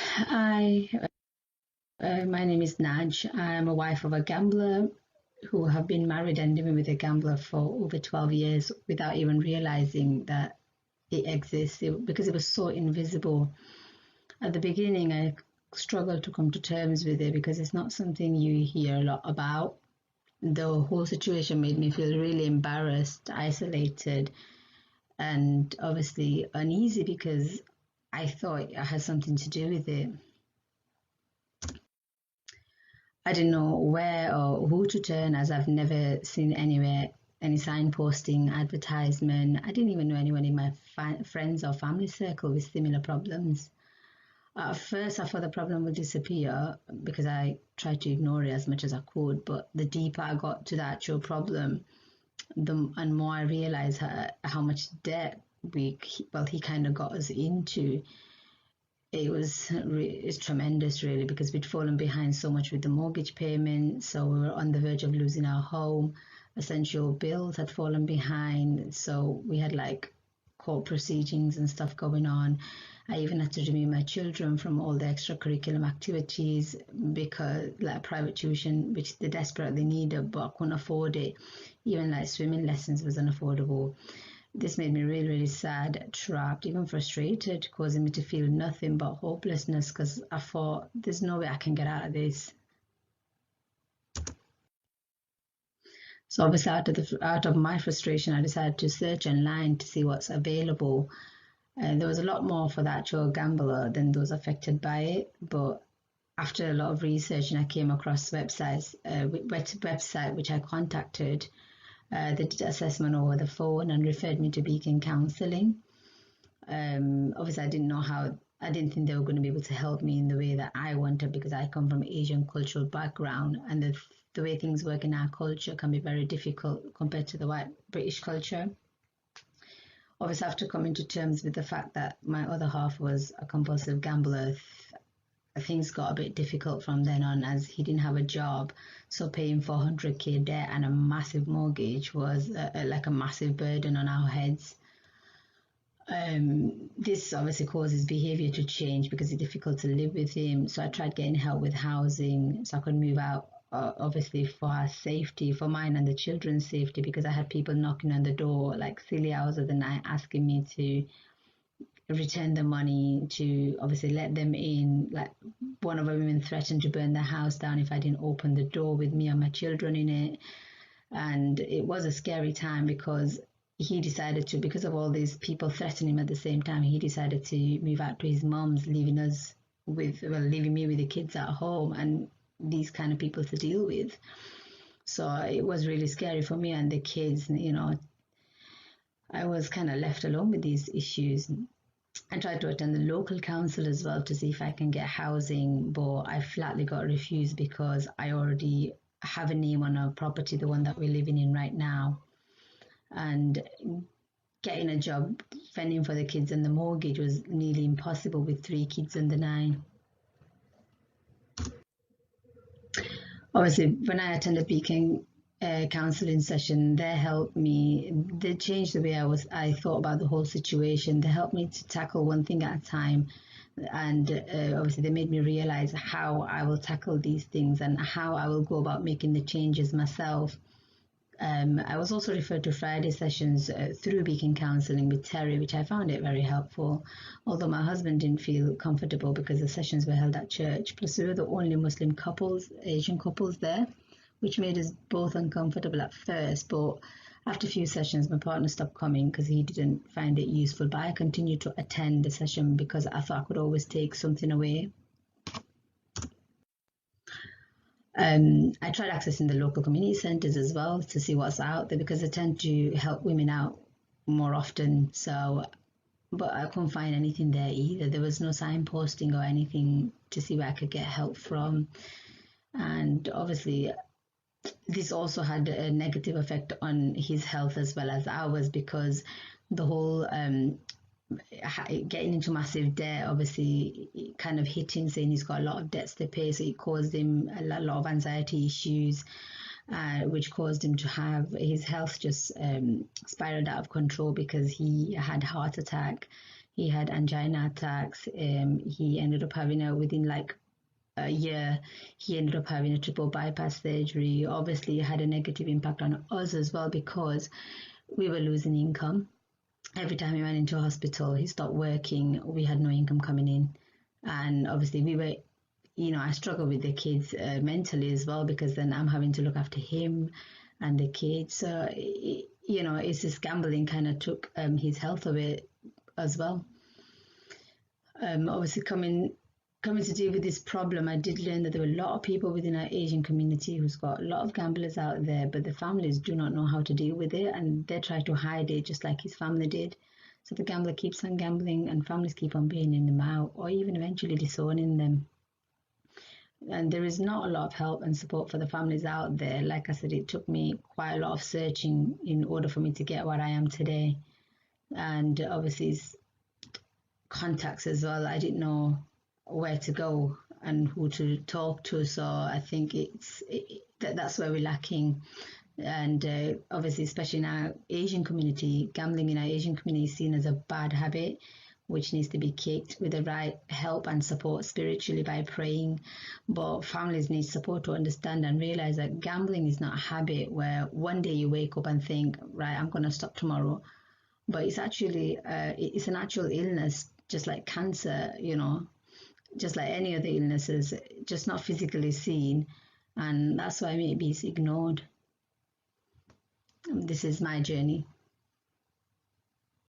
Hi, my name is Naj. I'm a wife of a gambler who have been married and living with a gambler for over 12 years without even realizing that it exists because it was so invisible. At the beginning, I struggled to come to terms with it because it's not something you hear a lot about. The whole situation made me feel really embarrassed, isolated, and obviously uneasy because I thought I had something to do with it. I didn't know where or who to turn as I've never seen anywhere any signposting, advertisement. I didn't even know anyone in my friends or family circle with similar problems. At first, I thought the problem would disappear because I tried to ignore it as much as I could. But the deeper I got to the actual problem, the and more I realized how much debt he kind of got us into. It's tremendous really because we'd fallen behind so much with the mortgage payment, so we were on the verge of losing our home. Essential bills had fallen behind, so we had like court proceedings and stuff going on. I even had to remove my children from all the extracurriculum activities because like private tuition, which they desperately needed, but I couldn't afford it. Even like swimming lessons was unaffordable. This made me really, really sad, trapped, even frustrated, causing me to feel nothing but hopelessness because I thought there's no way I can get out of this. So obviously out of my frustration, I decided to search online to see what's available. And there was a lot more for the actual gambler than those affected by it. But after a lot of research, and I came across website which I contacted. They did assessment over the phone and referred me to Beacon Counselling. Obviously, I didn't think they were going to be able to help me in the way that I wanted because I come from Asian cultural background and the way things work in our culture can be very difficult compared to the white British culture. Obviously, after coming to terms with the fact that my other half was a compulsive gambler, things got a bit difficult from then on as he didn't have a job. So paying 400k debt and a massive mortgage was like a massive burden on our heads. This obviously causes behavior to change because it's difficult to live with him. So I tried getting help with housing so I could move out, obviously for our safety, for mine and the children's safety, because I had people knocking on the door like silly hours of the night asking me to return the money, to obviously let them in. Like one of them even threatened to burn the house down if I didn't open the door with me and my children in it. And it was a scary time because he decided to, because of all these people threatening him at the same time, he decided to move out to his mom's, leaving me with the kids at home and these kind of people to deal with. So it was really scary for me and the kids. I was kind of left alone with these issues. I tried to attend the local council as well to see if I can get housing, but I flatly got refused because I already have a name on a property, the one that we're living in right now. And getting a job, fending for the kids and the mortgage was nearly impossible with 3 kids under 9. Obviously, when I attended Beacon counselling session, they helped me. They changed the way I thought about the whole situation. They helped me to tackle one thing at a time, and obviously they made me realize how I will tackle these things and how I will go about making the changes myself. I was also referred to Friday sessions through Beacon Counselling with Terry, which I found it very helpful. Although my husband didn't feel comfortable because the sessions were held at church, plus we were the only Muslim couples, Asian couples there, which made us both uncomfortable at first. But after a few sessions, my partner stopped coming because he didn't find it useful. But I continued to attend the session because I thought I could always take something away. I tried accessing the local community centres as well to see what's out there because they tend to help women out more often. So, but I couldn't find anything there either. There was no signposting or anything to see where I could get help from. And obviously, this also had a negative effect on his health as well as ours because the whole getting into massive debt obviously kind of hit him, saying he's got a lot of debts to pay, so it caused him a lot of anxiety issues. which caused him to have his health just spiraled out of control because he had heart attack, he had angina attacks. He ended up having within like a year, he ended up having a triple bypass surgery. Obviously, it had a negative impact on us as well because we were losing income. Every time he went into hospital, he stopped working. We had no income coming in. And obviously, we were, I struggle with the kids mentally as well because then I'm having to look after him and the kids. So, it's this gambling kind of took his health away as well. Obviously, coming to deal with this problem, I did learn that there were a lot of people within our Asian community who's got a lot of gamblers out there, but the families do not know how to deal with it and they try to hide it just like his family did. So the gambler keeps on gambling and families keep on bailing them out or even eventually disowning them. And there is not a lot of help and support for the families out there. Like I said, it took me quite a lot of searching in order for me to get what I am today. And obviously, contacts as well. I didn't know where to go and who to talk to. So I think that's where we're lacking. And obviously, especially in our Asian community, gambling in our Asian community is seen as a bad habit, which needs to be kicked with the right help and support spiritually by praying. But families need support to understand and realize that gambling is not a habit where one day you wake up and think, right, I'm going to stop tomorrow. But it's actually, it's an actual illness, just like cancer, just like any other illnesses, just not physically seen. And that's why maybe it's ignored. This is my journey.